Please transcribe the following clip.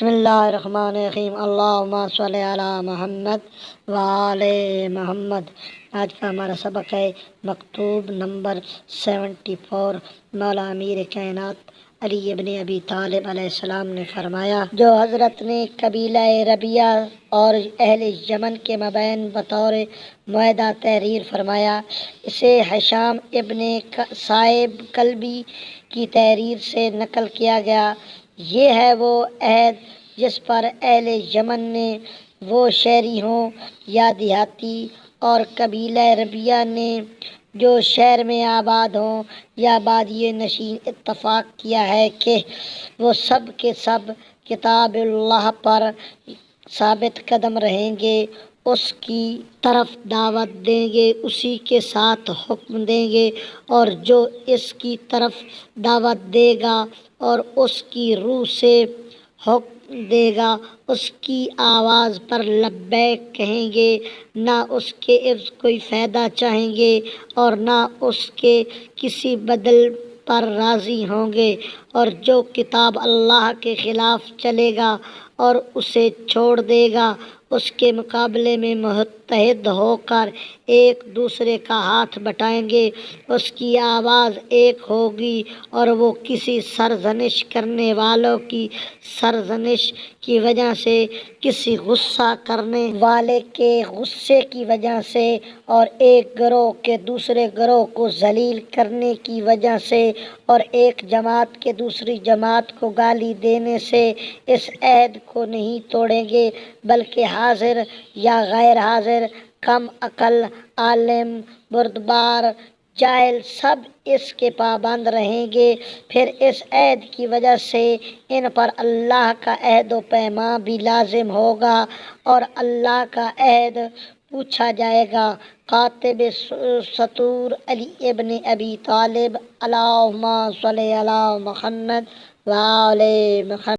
بسم اللہ الرحمن الرحیم، اللہم صلی علی محمد وآل محمد۔ آج کا ہمارا سبق ہے مکتوب نمبر 74۔ مولا امیر کائنات علی ابن ابی طالب علیہ السلام نے فرمایا، جو حضرت نے قبیلہ ربیہ اور اہل یمن کے مابین بطور معاہدہ تحریر فرمایا، اسے ہشام ابن صائب کلبی کی تحریر سے نقل کیا گیا۔ یہ ہے وہ عہد جس پر اہل یمن نے، وہ شہری ہوں یا دیہاتی، اور قبیلہ ربیہ نے جو شہر میں آباد ہوں یا بادیہ نشین، اتفاق کیا ہے کہ وہ سب کے سب کتاب اللہ پر ثابت قدم رہیں گے، اس کی طرف دعوت دیں گے، اسی کے ساتھ حکم دیں گے، اور جو اس کی طرف دعوت دے گا اور اس کی روح سے حکم دے گا، اس کی آواز پر لبیک کہیں گے، نہ اس کے عوض کوئی فائدہ چاہیں گے اور نہ اس کے کسی بدل پر راضی ہوں گے، اور جو کتاب اللہ کے خلاف چلے گا اور اسے چھوڑ دے گا، اس کے مقابلے میں متحد ہو کر ایک دوسرے کا ہاتھ بٹائیں گے، اس کی آواز ایک ہوگی، اور وہ کسی سرزنش کرنے والوں کی سرزنش کی وجہ سے، کسی غصہ کرنے والے کے غصے کی وجہ سے، اور ایک گروہ کے دوسرے گروہ کو ذلیل کرنے کی وجہ سے، اور ایک جماعت کے دوسری جماعت کو گالی دینے سے اس عہد کو نہیں توڑیں گے، بلکہ حاضر یا غیر حاضر، کم عقل، عالم، بردبار، جاہل، سب اس کے پابند رہیں گے۔ پھر اس عہد کی وجہ سے ان پر اللہ کا عہد و پیمان بھی لازم ہوگا، اور اللہ کا عہد پوچھا جائے گا۔ کاتب سطور علی ابن ابی طالب، اللہم صلی علی محمد وآل محمد۔